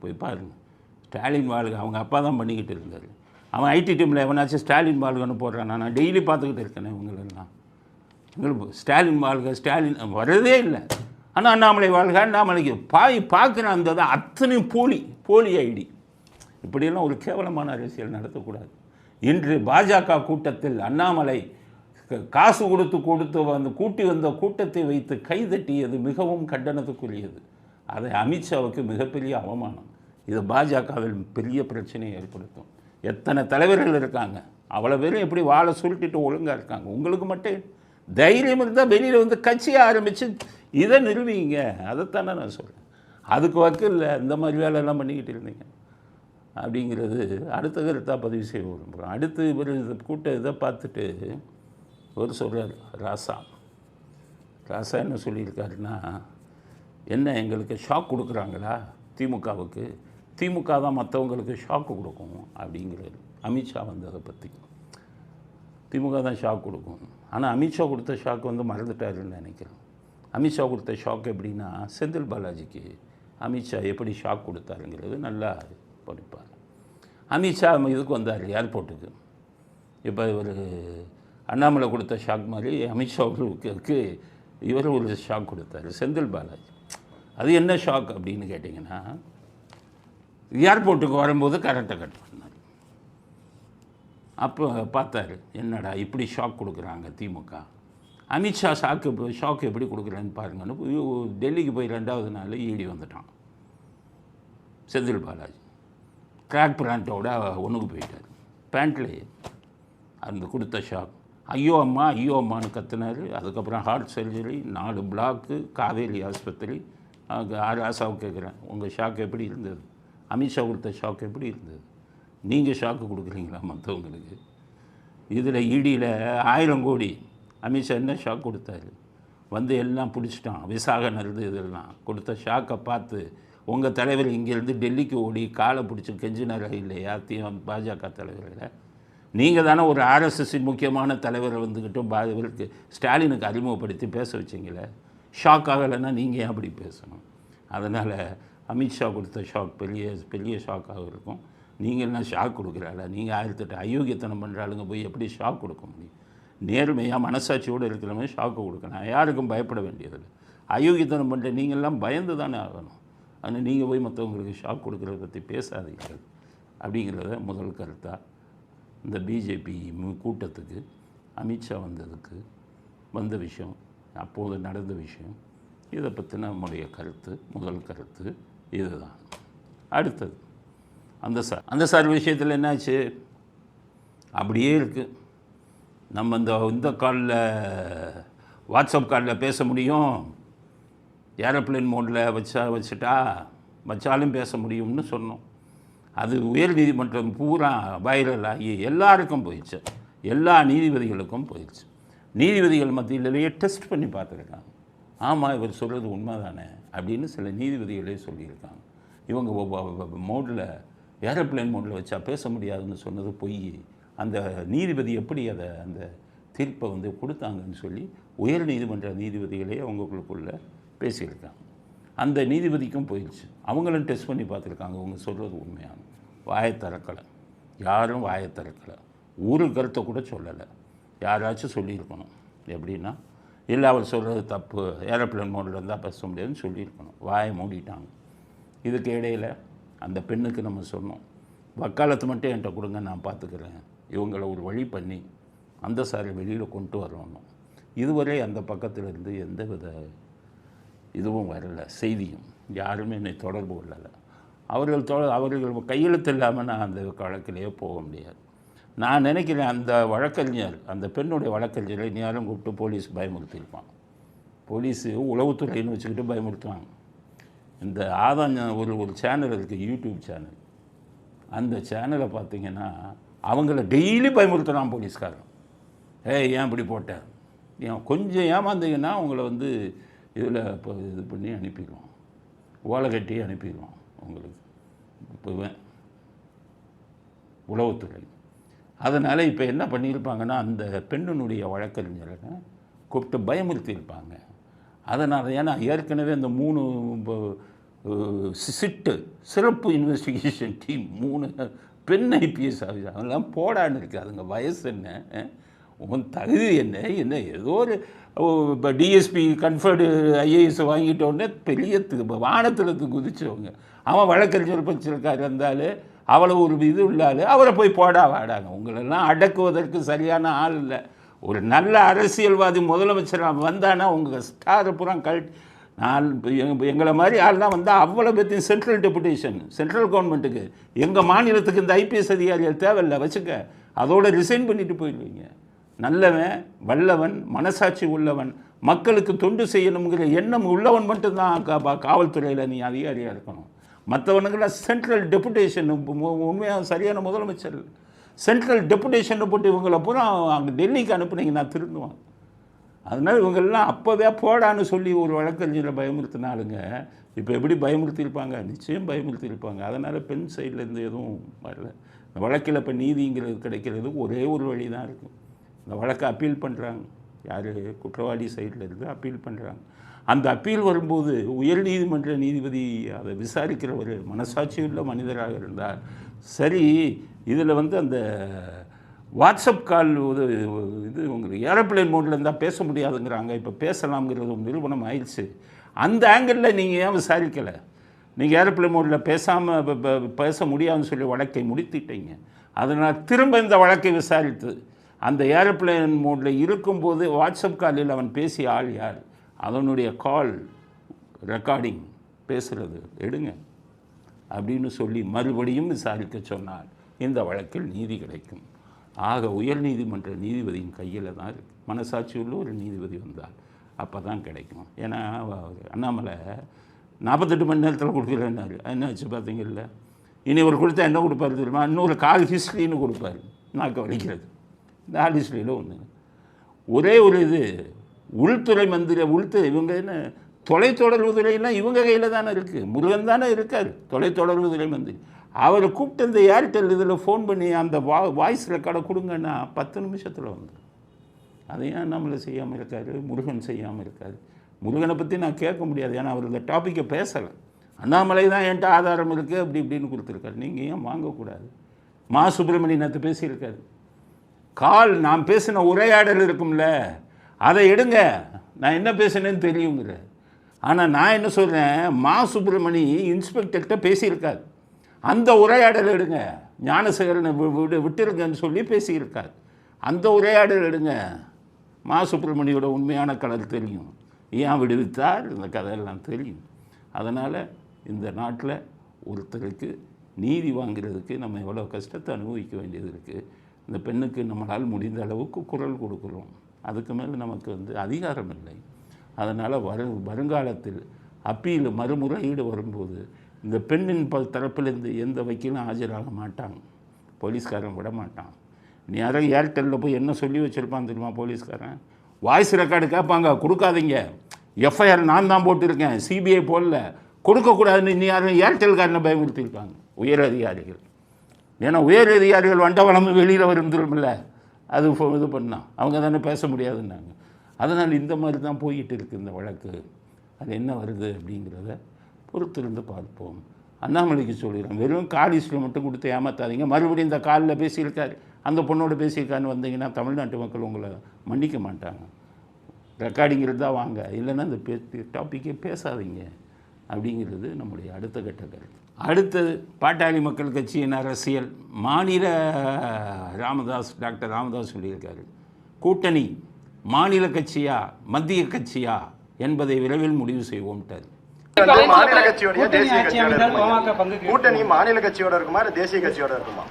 போய் பாருங்கள், ஸ்டாலின் வாழ்க அவங்க அப்பா தான் பண்ணிக்கிட்டு இருந்தார். அவன் ஐடி டீமில் எவனாச்சும் ஸ்டாலின் வாழ்கன்னு போடுறான். நான் டெய்லி பார்த்துக்கிட்டு இருக்கேனே இவங்களெல்லாம். ஸ்டாலின் வாழ்க, ஸ்டாலின் வரதே இல்லை. ஆனால் அண்ணாமலை வாழ்க, அண்ணாமலைக்கு பார்க்குறான். அந்த அத்தனையும் போலி ஐடி. இப்படியெல்லாம் ஒரு கேவலமான அரசியல் நடத்தக்கூடாது. இன்று பாஜக கூட்டத்தில் அண்ணாமலை காசு கொடுத்து வந்து கூட்டி வந்த கூட்டத்தை வைத்து கைதட்டியது மிகவும் கண்டனத்துக்குரியது. அதை அமித்ஷாவுக்கு மிகப்பெரிய அவமானம். இது பாஜகவில் பெரிய பிரச்சனையை ஏற்படுத்தும். எத்தனை தலைவர்கள் இருக்காங்க, அவ்வளோ பேரும் எப்படி வாழை சுருட்டிட்டு ஒழுங்காக இருக்காங்க. உங்களுக்கு மட்டும் தைரியம் இருந்தால் வெளியில் வந்து கட்சியை ஆரம்பித்து இதை நிறுவீங்க. அதைத்தானே நான் சொல்கிறேன். அதுக்கு வக்கில் இந்த மாதிரி வேலையெல்லாம் பண்ணிக்கிட்டு இருந்தீங்க அப்படிங்கிறது அடுத்த கருத்தாக பதிவு செய்ய விரும்புகிறோம். அடுத்து இவர் இதை பார்த்துட்டு ஒரு சொல்கிறார், ராசா என்ன சொல்லியிருக்காருன்னா, என்ன எங்களுக்கு ஷாக் கொடுக்குறாங்களா திமுகவுக்கு, திமுக தான் மற்றவங்களுக்கு ஷாக்கு கொடுக்கும் அப்படிங்கிறாரு. அமித்ஷா வந்து அதை பற்றி திமுக தான் ஷாக் கொடுக்கும். ஆனால் அமித்ஷா கொடுத்த ஷாக் வந்து மறந்துட்டாருன்னு நினைக்கிறேன். அமித்ஷா கொடுத்த ஷாக் எப்படின்னா, செந்தில் பாலாஜிக்கு அமித்ஷா எப்படி ஷாக் கொடுத்தாருங்கிறது நல்லா படிப்பார். அமித்ஷா இதுக்கு வந்தார் ஏர்போர்ட்டுக்கு. இப்போ இவர் அண்ணாமலை கொடுத்த ஷாக் மாதிரி அமித்ஷாவுக்கு இவர் ஒரு ஷாக் கொடுத்தாரு செந்தில் பாலாஜி. அது என்ன ஷாக் அப்படின்னு கேட்டிங்கன்னா, ஏர்போர்ட்டுக்கு வரும்போது கரண்ட்டை கட் பண்ணார். அப்போ பார்த்தாரு, என்னடா இப்படி ஷாக் கொடுக்குறாங்க திமுக அமித்ஷா ஷாக்கு எப்படி கொடுக்குறேன்னு பாருங்கன்னு டெல்லிக்கு போய் 2வது நாள் ஈடி வந்துட்டான். செந்தில் பாலாஜி ட்ராக் பேண்ட்டோட ஒன்றுக்கு போயிட்டார். பேண்ட்லேயே அந்த கொடுத்த ஷாக், ஐயோ அம்மான்னு கத்துனார். அதுக்கப்புறம் ஹார்ட் சர்ஜரி, 4 பிளாக்கு, காவேரி ஆஸ்பத்திரி. ராசாவுக்கு கேட்குறேன், உங்கள் ஷாக் எப்படி இருந்தது? அமித்ஷா கொடுத்த ஷாக் எப்படி இருந்தது? நீங்கள் ஷாக்கு கொடுக்குறீங்களா மற்றவங்களுக்கு? இதில் ஈடியில் 1000 கோடி. அமித்ஷா என்ன ஷாக் கொடுத்தாரு? வந்து எல்லாம் பிடிச்சிட்டான், விசாக நருது இதெல்லாம் கொடுத்த ஷாக்கை பார்த்து உங்கள் தலைவர் இங்கேருந்து டெல்லிக்கு ஓடி காலை பிடிச்சி கெஞ்சினாரா இல்லையா? பாஜக தலைவர்களை நீங்கள் தானே ஒரு ஆர்எஸ்எஸ்ஸின் முக்கியமான தலைவரை வந்துக்கிட்டும் இவருக்கு ஸ்டாலினுக்கு அறிமுகப்படுத்தி பேச வச்சிங்களே. ஷாக் ஆகலைன்னா நீங்கள் ஏன் அப்படி பேசணும்? அதனால் அமித்ஷா கொடுத்த ஷாக் பெரிய ஷாக்காக இருக்கும். நீங்கள் என்ன ஷாக் கொடுக்குறாள? நீங்கள் 1008 அயோக்கியத்தனம் பண்ணுறாளுங்க போய் எப்படி ஷாக் கொடுக்க முடியும்? நேர்மையாக மனசாட்சியோடு இருக்கிறவங்க ஷாக்கு கொடுக்கணும். யாருக்கும் பயப்பட வேண்டியதில்லை. அயோக்கியத்தனம் பண்ணுற நீங்கள்லாம் பயந்து தானே ஆகணும். ஆனால் நீங்கள் போய் மற்றவங்களுக்கு ஷாக் கொடுக்குறத பற்றி பேசாதீர்கள் அப்படிங்கிறத முதல் கருத்தாக இந்த பிஜேபி கூட்டத்துக்கு அமித்ஷா வந்த விஷயம், அப்போது நடந்த விஷயம், இதை பற்றின நம்முடைய முதல் கருத்து இதுதான். அடுத்தது அந்த சார் விஷயத்தில் என்னாச்சு? அப்படியே இருக்குது. நம்ம இந்த காலில் வாட்ஸ்அப் காலில் பேச முடியும், ஏரோப்ளேன் மோடில் வச்சாலும் பேச முடியும்னு சொன்னோம். அது உயர்நீதிமன்றம் பூரா வைரல் ஆகி எல்லாருக்கும் போயிடுச்சு, எல்லா நீதிபதிகளுக்கும் போயிடுச்சு. நீதிபதிகள் மத்தியிலேயே டெஸ்ட் பண்ணி பார்த்துருக்காங்க. ஆமாம், இவர் சொல்கிறது உண்மை தானே அப்படின்னு சில நீதிபதிகளே சொல்லியிருக்காங்க. இவங்க மோடில் ஏரோப்ளேன் மோடில் வச்சா பேச முடியாதுன்னு சொன்னது பொய். அந்த நீதிபதி எப்படி அந்த தீர்ப்பை கொடுத்தாங்கன்னு சொல்லி உயர் நீதிமன்ற நீதிபதிகளே அவங்களுக்குள்ளே பேசியிருக்காங்க. அந்த நீதிபதிக்கும் போயிடுச்சு. அவங்களும் டெஸ்ட் பண்ணி பார்த்துருக்காங்க, அவங்க சொல்கிறது உண்மையான. வாயை திறக்கலை, யாரும் வாயை திறக்கலை, ஒரு கருத்தை கூட சொல்லலை. யாராச்சும் சொல்லியிருக்கணும். எப்படின்னா, இல்லை அவர் சொல்கிறது தப்பு, ஏரோப்ளேன் மோடில் இருந்தால் பேச முடியாதுன்னு சொல்லியிருக்கணும். வாயை மூடிட்டாங்க. இதுக்கு இடையில் அந்த பெண்ணுக்கு நம்ம சொன்னோம், வக்காலத்து மட்டும் என்கிட்ட கொடுங்க, நான் பார்த்துக்கிறேன், இவங்களை ஒரு வழி பண்ணி அந்த சாரை வெளியில் கொண்டு வரணும். இதுவரை அந்த பக்கத்திலிருந்து எந்த வித இதுவும் வரலை, செய்தியும் யாருமே என்னை தொடர்பு கொள்ளலை. அவர்கள் கையெழுத்து இல்லாமல் நான் அந்த வழக்கிலேயே போக முடியாது. நான் நினைக்கிறேன் அந்த வழக்கறிஞர், அந்த பெண்ணுடைய வழக்கறிஞரை யாரும் கூப்பிட்டு போலீஸ் பயமுறுத்தியிருப்பான். போலீஸு உளவுத்துறைன்னு வச்சுக்கிட்டு பயமுறுத்துவாங்க. இந்த ஒரு சேனல் இருக்குது, யூடியூப் சேனல். அந்த சேனலை பார்த்திங்கன்னா அவங்கள டெய்லி பயமுறுத்துகிறான் போலீஸ்காரன். ஏன் இப்படி போட்டேன், கொஞ்சம் ஏமாந்தீங்கன்னா அவங்கள இதில் இப்போ இது பண்ணி அனுப்பிடுவோம், ஓலை கட்டி அனுப்பிடுவோம் உங்களுக்கு இப்போ உளவுத்துறை. அதனால் இப்போ என்ன பண்ணியிருப்பாங்கன்னா, அந்த பெண்ணினுடைய வழக்கறிஞரை கூப்பிட்டு பயமுறுத்தியிருப்பாங்க. அதனால் ஏன்னா ஏற்கனவே அந்த 3 சிறப்பு இன்வெஸ்டிகேஷன் டீம் 3 பெண் ஐபிஎஸ் ஆஃபீஸர் அதெல்லாம் போடான்னு இருக்குது. அதுங்க வயசு என்ன, உன் தகுதி என்ன ஏதோ ஒரு இப்போ டிஎஸ்பி கன்ஃபர்டு ஐஏஎஸ் வாங்கிட்டோடனே பெரிய வானத்தில் குதிச்சவங்க. அவன் வழக்கறிஞர் பச்சிருக்காரு இருந்தாலும் அவ்வளோ ஒரு இது இல்லாது அவரை போய் வாடாங்க. உங்களெல்லாம் அடக்குவதற்கு சரியான ஆள் இல்லை. ஒரு நல்ல அரசியல்வாதி முதலமைச்சராக வந்தானா உங்கள் ஸ்டாரை பூரா நான் எங்களை மாதிரி ஆள்லாம் வந்தால் அவ்வளோ பேர்த்தையும் சென்ட்ரல் டெபுடேஷன், சென்ட்ரல் கவர்மெண்ட்டுக்கு, எங்கள் மாநிலத்துக்கு இந்த ஐபிஎஸ் அதிகாரிகள் தேவையில்லை, வச்சுக்க, அதோடு ரிசைன் பண்ணிட்டு போயிடுவீங்க. நல்லவன், வல்லவன், மனசாட்சி உள்ளவன், மக்களுக்கு தொண்டு செய்யணுங்கிற எண்ணம் உள்ளவன் மட்டும்தான் காவல்துறையில் நீ அதிகாரியாக இருக்கணும். மற்றவனுக்கெல்லாம் சென்ட்ரல் டெபுடேஷன், உண்மையாக சரியான முதலமைச்சர் சென்ட்ரல் டெபுடேஷனை போட்டு இவங்களை பூரா அங்கே டெல்லிக்கு அனுப்புனீங்கன்னா திருந்துவாங்க. அதனால் இவங்கெல்லாம் அப்போவே போடான்னு சொல்லி ஒரு வழக்கறிஞரை பயமுறுத்தினாலுங்க. இப்போ எப்படி பயமுறுத்தியிருப்பாங்க, நிச்சயம் பயமுறுத்தியிருப்பாங்க. அதனால் பெண் சைட்லேருந்து எதுவும் வரல. இந்த வழக்கில் இப்போ நீதிங்கிறது கிடைக்கிறது ஒரே ஒரு வழி தான் இருக்கும். இந்த வழக்கை அப்பீல் பண்ணுறாங்க, யார் குற்றவாளி சைட்லேருந்து அப்பீல் பண்ணுறாங்க. அந்த அப்பீல் வரும்போது உயர்நீதிமன்ற நீதிபதி அதை விசாரிக்கிற ஒரு மனசாட்சி உள்ள மனிதராக இருந்தால் சரி. இதில் அந்த வாட்ஸ்அப் கால் இது உங்களுக்கு ஏரோப்ளேன் மோடில் இருந்தால் பேச முடியாதுங்கிறாங்க, இப்போ பேசலாம்ங்கிறது ஒரு நிரூபணம் ஆயிடுச்சு. அந்த ஆங்கிளில் நீங்கள் ஏன் விசாரிக்கலை? நீங்கள் ஏரோப்ளேன் மோடில் பேச முடியாதுன்னு சொல்லி வழக்கை முடித்திட்டீங்க. அதனால் திரும்ப இந்த வழக்கை விசாரித்து அந்த ஏரோப்ளேன் மோடில் இருக்கும்போது வாட்ஸ்அப் காலில் அவன் பேசிய ஆள் யார், அதனுடைய கால் ரெக்கார்டிங் பேசுகிறது எடுங்க அப்படின்னு சொல்லி மறுபடியும் விசாரிக்க சொன்னால் இந்த வழக்கில் நீதி கிடைக்கும். ஆக உயர்நீதிமன்ற நீதிபதியின் கையில் தான் இருக்குது. மனசாட்சி உள்ள ஒரு நீதிபதி வந்தால் அப்போ தான் கிடைக்கும். ஏன்னா அண்ணாமலை 48 மணி நேரத்தில் கொடுக்குறேன்னாரு. என்ன ஆச்சு பார்த்தீங்கல்ல? இனி ஒரு கொடுத்தா என்ன கொடுப்பாரு தெரியுமா? இன்னொரு கால் ஹிஸ்ட்ரின்னு கொடுப்பாரு. நாக்கு வலிக்கிறது. இந்த ஆல் ஹிஸ்ட்ரியில் ஒன்று ஒரே ஒரு இது உள்துறை மந்திரி இவங்க என்ன தொலைத்தொடர்புத்துறையெல்லாம் இவங்க கையில் தானே இருக்குது. முருகன் தானே இருக்கார் தொலைத்தொடர்புத்துறை மந்திரி. அவரை கூப்பிட்டு இந்த ஏர்டெல் இதில் ஃபோன் பண்ணி அந்த வாய்ஸ் ரெக்கார்டை கொடுங்கன்னா 10 நிமிஷத்தில் வந்துடும். அதையும் நம்மளை செய்யாமல் இருக்கார், முருகன் செய்யாமல் இருக்கார். முருகனை பற்றி நான் கேட்க முடியாது, ஏன்னா அவர் இந்த டாப்பிக்கை பேசலை. அண்ணாமலை தான் என்கிட்ட ஆதாரம் இருக்குது அப்படி இப்படின்னு கொடுத்துருக்காரு. நீங்கள் ஏன் வாங்கக்கூடாது? மா சுப்பிரமணியன் நேற்று பேசியிருக்காரு. கால் நான் பேசின உரையாடல் இருக்கும்ல, அதை எடுங்க, நான் என்ன பேசினேன்னு தெரியுங்கிற. ஆனால் நான் என்ன சொல்கிறேன், மா சுப்பிரமணி இன்ஸ்பெக்டர்கிட்ட பேசியிருக்காரு. அந்த உரையாடல் எடுங்க, ஞானசேகரனை விட்டுருங்கன்னு சொல்லி பேசியிருக்கார். அந்த உரையாடல் எடுங்க. மா சுப்பிரமணியோட உண்மையான கலர் தெரியும், ஏன் விடுவித்தார், இந்த கதையெல்லாம் தெரியும். அதனால் இந்த நாட்டில் ஒருத்தருக்கு நீதி வாங்கிறதுக்கு நம்ம எவ்வளோ கஷ்டத்தை அனுபவிக்க வேண்டியது இருக்குது. இந்த பெண்ணுக்கு நம்மளால் முடிந்த அளவுக்கு குரல் கொடுக்குறோம். அதுக்கு மேலே நமக்கு அதிகாரம் இல்லை. அதனால் வருங்காலத்தில் அப்பீல் மறுமுறையீடு வரும்போது இந்த பெண்ணின் தரப்பிலிருந்து எந்த வக்கீலும் ஆஜராக மாட்டாங்க, போலீஸ்காரன் விட மாட்டான். நீ யாரும் ஏர்டெல்லில் போய் என்ன சொல்லி வச்சுருப்பான் தெரியுமா போலீஸ்காரன்? வாய்ஸ் ரெக்கார்டு கேட்பாங்க, கொடுக்காதீங்க, எஃப்ஐஆர் நான் தான் போட்டிருக்கேன், சிபிஐ போடல, கொடுக்கக்கூடாதுன்னு நீ யாரும் ஏர்டெல்காரனை பயமுறுத்தியிருக்காங்க உயர் அதிகாரிகள். ஏன்னா உயர் அதிகாரிகள் வண்டவளம் வெளியில் வந்துடும்ல, அது இது பண்ணால் அவங்க தானே பேச முடியாதுன்னாங்க. அதனால் இந்த மாதிரி தான் போயிட்டு இருக்குது இந்த வழக்கு. அது என்ன வருது அப்படிங்கிறத பொறுத்திருந்து பார்ப்போம். அண்ணாமலைக்கு சொல்லிடுறேன், வெறும் காலிஸ்டில் மட்டும் கொடுத்து ஏமாத்தாதீங்க. மறுபடியும் இந்த காலில் பேசியிருக்காரு, அந்த பொண்ணோட பேசியிருக்காருன்னு வந்தீங்கன்னா தமிழ்நாட்டு மக்கள் உங்களை மன்னிக்க மாட்டாங்க. ரெக்கார்டிங் இருந்தால் வாங்க, இல்லைன்னா இந்த டாப்பிக்கே பேசாதீங்க அப்படிங்கிறது நம்முடைய அடுத்த கட்ட கருத்து. அடுத்தது பாட்டாளி மக்கள் கட்சியின் அரசியல். மாநில டாக்டர் ராமதாஸ் சொல்லியிருக்காரு, கூட்டணி மாநில கட்சியா மத்திய கட்சியா என்பதை விரைவில் முடிவு செய்வோம்ட்டார். மாநில கட்சியோட தேசிய கட்சியோட கூட்டணி மாநில கட்சியோட இருக்குமா இல்லை தேசிய கட்சியோட இருக்குமா?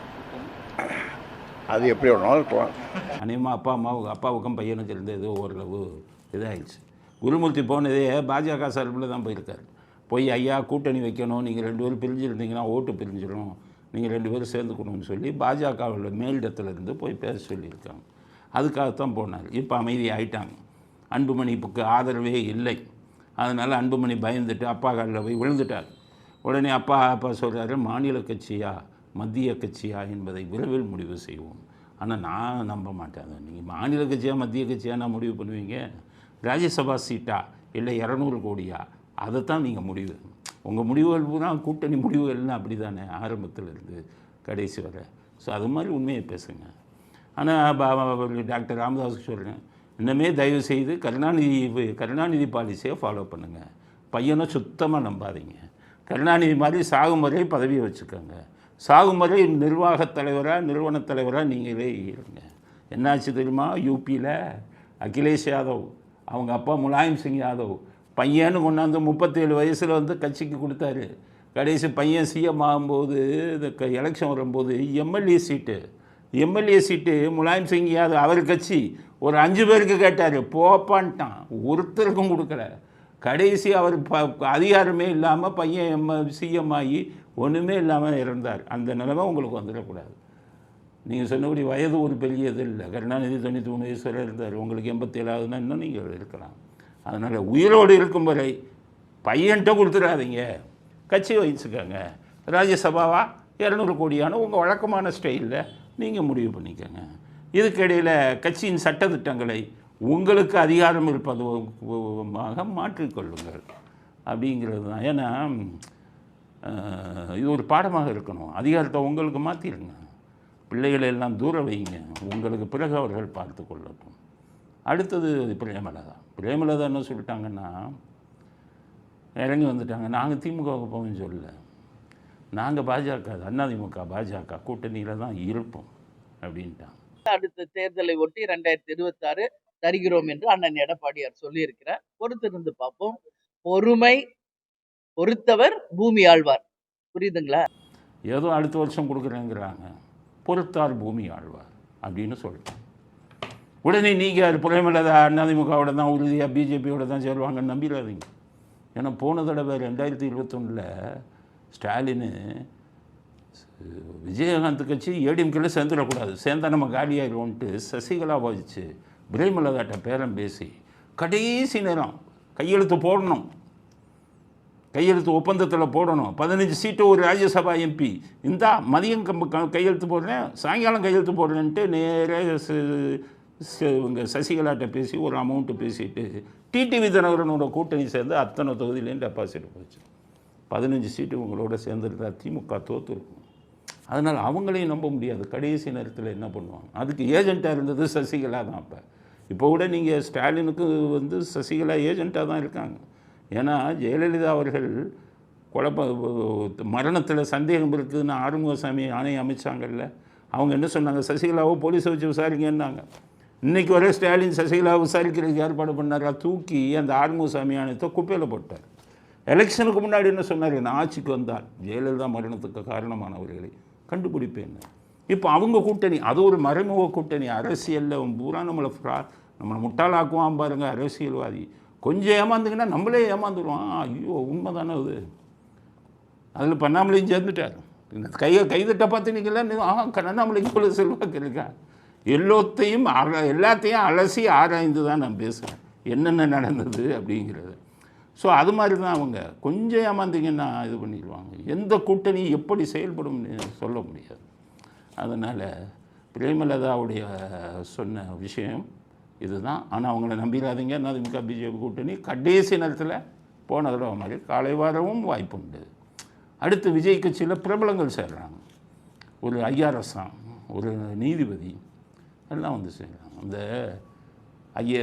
அது எப்படி வேணாலும் இருக்கலாம். அநேகமாக அப்பாவுக்கும் பையனுக்கு இருந்த ஏதோ ஓரளவு இதாகிடுச்சு. குருமூர்த்தி போனதே பாஜக சார்பில் தான் போயிருக்காரு. போய் ஐயா கூட்டணி வைக்கணும், நீங்கள் 2 பேரும் பிரிஞ்சிருந்தீங்கன்னா ஓட்டு பிரிஞ்சிடும், நீங்கள் 2 பேரும் சேர்ந்துக்கணும்னு சொல்லி பாஜகவில் மேலிடத்துலேருந்து போய் பேச சொல்லியிருக்காங்க. அதுக்காகத்தான் போனார். இப்போ அமைதி ஆகிட்டாங்க. அன்புமணிக்கு ஆதரவே இல்லை. அதனால் அன்புமணி பயந்துட்டு அப்பா காலில் போய் விழுந்துட்டார். உடனே அப்பா சொல்கிறாரு, மாநில கட்சியா மத்திய கட்சியா என்பதை விரைவில் முடிவு செய்வோம். ஆனால் நான் நம்ப மாட்டேன். நீங்கள் மாநில கட்சியா மத்திய கட்சியா நான் முடிவு பண்ணுவீங்க? ராஜ்யசபா சீட்டா இல்லை 200 கோடியா, அதைத்தான் நீங்கள் முடிவு. உங்கள் முடிவுகள் பூரா கூட்டணி முடிவுகள்னு அப்படி தானே ஆரம்பத்தில் இருந்து கடைசி வரை. ஸோ அது மாதிரி உண்மையை பேசுங்க. ஆனால் டாக்டர் ராமதாஸுக்கு சொல்கிறேன், இன்னமே தயவு செய்து கருணாநிதி பாலிசியை ஃபாலோ பண்ணுங்கள். பையனை சுத்தமாக நம்பாதீங்க. கருணாநிதி மாதிரி சாகும் வரை பதவியை வச்சுக்கோங்க. சாகும் வரை நிர்வாகத் தலைவராக நிறுவனத் தலைவராக நீங்களே இருங்க. என்னாச்சு தெரியுமா? யூபியில் அகிலேஷ் யாதவ், அவங்க அப்பா முலாயம் சிங் யாதவ் பையன்னு கொண்டாந்து 37 வயசில் கட்சிக்கு கொடுத்தாரு. கடைசி பையன் சிஎம் ஆகும்போது இந்த எலெக்ஷன் வரும்போது எம்எல்ஏ சீட்டு முலாயம் சிங் யாதவ் அவர் கட்சி ஒரு 5 பேருக்கு கேட்டார், போப்பான்ட்டான், ஒருத்தருக்கும் கொடுக்கல. கடைசி அவர் அதிகாரமே இல்லாமல் பையன் சிஎம் ஆகி ஒன்றுமே இல்லாமல் இறந்தார். அந்த நிலைமை உங்களுக்கு வந்துடக்கூடாது. நீங்கள் சொன்னபடி வயது ஒரு பெரிய இது இல்லை. கருணாநிதி 93 வயசு வரை இருந்தார். உங்களுக்கு 87ஆகுதுன்னா இன்னும் நீங்கள் இருக்கலாம். அதனால் உயிரோடு இருக்கும் வரை பையன்கிட்ட கொடுத்துடாதீங்க, கட்சி வச்சுக்கோங்க. ராஜ்யசபாவா 200 கோடியான உங்கள் வழக்கமான ஸ்டைலில் நீங்கள் முடிவு பண்ணிக்கோங்க. இதுக்கிடையில் கட்சியின் சட்டத்திட்டங்களை உங்களுக்கு அதிகாரம் இருப்பதுமாக மாற்றிக்கொள்ளுங்கள் அப்படிங்கிறது தான். ஏன்னா இது ஒரு பாடமாக இருக்கணும். அதிகாரத்தை உங்களுக்கு மாற்றிடுங்க, பிள்ளைகளை எல்லாம் தூர வைங்க, உங்களுக்கு பிறகு அவர்கள் பார்த்து கொள்ளட்டும். அடுத்தது பிரேமலதா என்ன சொல்லிட்டாங்கன்னா, இறங்கி வந்துட்டாங்க, நாங்கள் திமுகவுக்கு போவோம்னு சொல்லலை, நாங்கள் பாஜக அதிமுக பாஜக கூட்டணியில் தான் இருப்போம் அப்படின்ட்டாங்க. அடுத்த தேர்தலை ஒட்டி 2026 தருகிறோம் என்று அண்ணன் எடப்பாடியார் சொல்லியிருக்கிறார். பொறுத்திருந்து பார்ப்போம். பொறுமை பொறுத்தவர் பூமி ஆழ்வார். புரியுதுங்களா? ஏதோ அடுத்த வருஷம் கொடுக்குறேங்கிறாங்க. பொறுத்தார் பூமி ஆழ்வார் அப்படின்னு சொல்லிட்டேன். உடனே நீங்கள் அது புலமையில்லதா அதிமுகவோட தான் உறுதியாக பிஜேபியோட தான் சேருவாங்கன்னு நம்பிடாதீங்க. ஏன்னா போன தடவை 2021 ஸ்டாலின் விஜயகாந்த் கட்சி ஏடிஎம்கேல சேர்ந்துடக்கூடாது, சேர்ந்தா நம்ம காலியாகிடுவோன்ட்டு சசிகலா வச்சு பிரேமலதாட்ட பேரம் பேசி கடைசி நேரம் கையெழுத்து போடணும், கையெழுத்து ஒப்பந்தத்தில் போடணும். 15 சீட்டு ஒரு ராஜ்யசபா எம்பி இந்தா மதியம் கையெழுத்து போடுறேன், சாயங்காலம் கையெழுத்து போடுறேன்ட்டு நேராக இவங்க சசிகலாட்ட பேசி ஒரு அமௌண்ட்டு பேசிட்டு டிடிவி தினகரனோட கூட்டணி சேர்ந்து அத்தனை தொகுதியிலேயும் டெபாசிட் போச்சு. 15 சீட்டு இவங்களோட சேர்ந்துருந்தா திமுக தோற்றுருக்கும். அதனால் அவங்களையும் நம்ப முடியாது. கடைசி நேரத்தில் என்ன பண்ணுவாங்க? அதுக்கு ஏஜெண்ட்டாக இருந்தது சசிகலா தான். இப்போ கூட நீங்கள் ஸ்டாலினுக்கு சசிகலா ஏஜெண்ட்டாக தான் இருக்காங்க. ஏன்னா ஜெயலலிதா அவர்கள் மரணத்தில் சந்தேகம் இருக்குதுன்னு ஆறுமுகசாமி ஆணையம் அமைச்சாங்கல்ல, அவங்க என்ன சொன்னாங்க? சசிகலாவை போலீஸை வச்சு விசாரிங்கன்னாங்க. இன்றைக்கி வரை ஸ்டாலின் சசிகலாவை விசாரிக்கிறதுக்கு ஏற்பாடு பண்ணாரா? தூக்கி அந்த ஆறுமுகசாமி ஆணையத்தை குப்பையில் போட்டார். எலெக்ஷனுக்கு முன்னாடி என்ன சொன்னார்? நான் ஆட்சிக்கு வந்தால் ஜெயலலிதா மரணத்துக்கு காரணமானவர்களை கண்டுபிடிப்பேன். இப்போ அவங்க கூட்டணி, அது ஒரு மறைமுக கூட்டணி. அரசியலில் பூரா நம்மளை முட்டாளாக்குவான் பாருங்கள் அரசியல்வாதி. கொஞ்சம் ஏமாந்துங்கன்னா நம்மளே ஏமாந்துடுவான். ஐயோ உண்மை தானே அது. அதில் பண்ணாமலையும் சேர்ந்துட்டார். இந்த கைதட்ட பார்த்துனீங்களா? கண்ணாமலைக்கு போல செல்வாக்கு இருக்கா? எல்லாத்தையும் அலசி ஆராய்ந்து தான் நான் பேசுகிறேன் என்னென்ன நடந்தது அப்படிங்கிறது. ஸோ அது மாதிரி தான் அவங்க. கொஞ்சம் ஏமாந்தீங்கன்னா இது பண்ணிடுவாங்க. எந்த கூட்டணி எப்படி செயல்படும்னு சொல்ல முடியாது. அதனால் பிரேமலதாவுடைய சொன்ன விஷயம் இதுதான். ஆனால் அவங்கள நம்பிடாதீங்க. அதிமுக பிஜேபி கூட்டணி கடைசி நேரத்தில் போன தடவை மாதிரி காலை வரவும் வாய்ப்புண்டு. அடுத்து விஜய் கட்சியில் பிரபலங்கள் சேர்றாங்க. ஒரு ஐஆர்எஸ் தான், ஒரு நீதிபதி எல்லாம் சேர்றாங்க.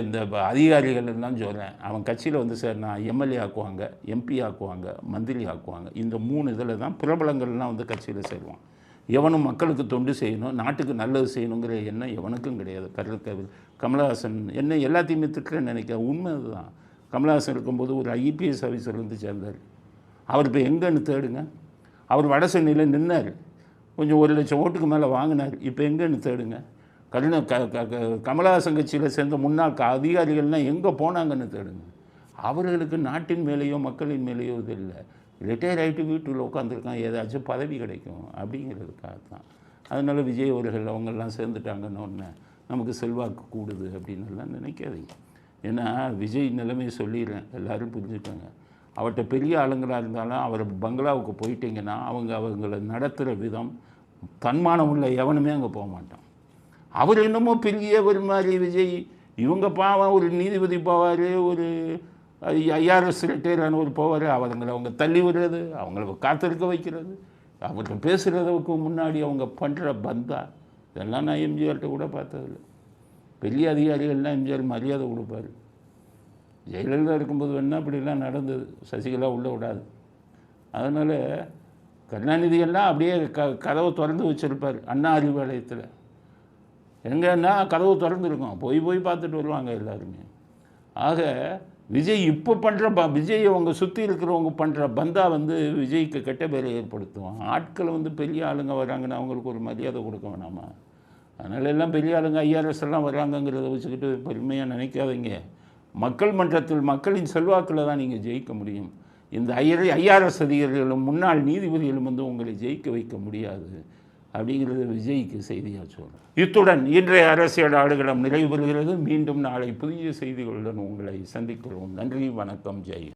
இந்த அதிகாரிகள் எல்லாம் சொல்கிறேன், அவன் கட்சியில் சேர்னா எம்எல்ஏ ஆக்குவாங்க, எம்பி ஆக்குவாங்க, மந்திரி ஆக்குவாங்க. இந்த 3 இதில் தான் பிரபலங்கள்லாம் கட்சியில் சேருவான். எவனும் மக்களுக்கு தொண்டு செய்யணும், நாட்டுக்கு நல்லது செய்யணுங்கிற எண்ணம் எவனுக்கும் கிடையாது. கமலஹாசன் என்ன எல்லாத்தையுமே திட்டுறேன்னு நினைக்கிறேன். உண்மை அதுதான். கமலஹாசன் இருக்கும்போது ஒரு ஐபிஎஸ் ஆஃபீஸர் சேர்ந்தார். அவர் இப்போ எங்கன்னு தேடுங்க. அவர் வட சென்னையில் நின்னார், கொஞ்சம் 1 லட்சம் ஓட்டுக்கு மேலே வாங்கினார். இப்போ எங்கன்னு தேடுங்க. கமலஹாசன் கட்சியில் சேர்ந்த முன்னாள் அதிகாரிகள்லாம் எங்கே போனாங்கன்னு தேடுங்க. அவர்களுக்கு நாட்டின் மேலேயோ மக்களின் மேலேயோ இது இல்லை. ரிட்டையர் ஆகிட்டு வீட்டில் உட்காந்துருக்கான், ஏதாச்சும் பதவி கிடைக்கும் அப்படிங்கிறதுக்காக தான். அதனால் விஜய் அவர்கள் அவங்கெல்லாம் சேர்ந்துட்டாங்கன்னு ஒன்று நமக்கு செல்வாக்கு கூடுது அப்படின்னுலாம் நினைக்காதீங்க. ஏன்னா விஜய் நிலைமையை சொல்லிடுறேன், எல்லோரும் புரிஞ்சுட்டாங்க. அவர்கிட்ட பெரிய ஆளுங்களாக இருந்தாலும் அவர் பங்களாவுக்கு போயிட்டீங்கன்னா அவங்கள நடத்துகிற விதம் தன்மானம் உள்ள எவனுமே அங்கே போக மாட்டான். அவர் என்னமோ பெரிய ஒரு மாதிரி விஜய், இவங்க பாவம் ஒரு நீதிபதி போவார், ஒரு ஐஆர்எஸ் ரிட்டையரான ஒரு போவார். அவங்க தள்ளி விடுறது, அவங்கள காத்திருக்க வைக்கிறது, அவர்கிட்ட பேசுகிறதுக்கு முன்னாடி அவங்க பண்ணுற பந்தா, இதெல்லாம் நான் எம்ஜிஆர்கிட்ட கூட பார்த்ததில்ல. பெரிய அதிகாரிகள்லாம் எம்ஜிஆர் மரியாதை கொடுப்பார். ஜெயலலிதா இருக்கும்போது வேணா இப்படிலாம் நடந்தது. சசிகலா உள்ளே விடாது. அதனால் கருணாநிதியெல்லாம் அப்படியே கதவை திறந்து வச்சுருப்பார். அண்ணா அறிவாலயத்தில் எங்கன்னா கதவு திறந்துருக்கும், போய் பார்த்துட்டு வருவாங்க எல்லாருமே. ஆக விஜய் இப்போ பண்ணுற விஜய் அவங்க சுற்றி இருக்கிறவங்க பண்ணுற பந்தா விஜய்க்கு கெட்ட பேரை ஏற்படுத்தும். ஆட்களை பெரிய ஆளுங்க வராங்கன்னா அவங்களுக்கு ஒரு மரியாதை கொடுக்க வேணாமா? அதனால எல்லாம் பெரிய ஆளுங்க ஐஆர்எஸ் எல்லாம் வராங்கங்கிறத வச்சுக்கிட்டு பெருமையாக நினைக்காதீங்க. மக்கள் மன்றத்தில் மக்களின் செல்வாக்கில் தான் நீங்கள் ஜெயிக்க முடியும். இந்த ஐஆர்எஸ் அதிகாரிகளும் முன்னாள் நீதிபதிகளும் உங்களை ஜெயிக்க வைக்க முடியாது அப்படிங்கிறது விஜய்க்கு செய்தியாக சொல்கிறேன். இத்துடன் இன்றைய அரசியல் ஆடுகளம் நிறைவு பெறுகிறது. மீண்டும் நாளை புதிய செய்திகளுடன் உங்களை சந்திக்கிறோம். நன்றி, வணக்கம், ஜெய்.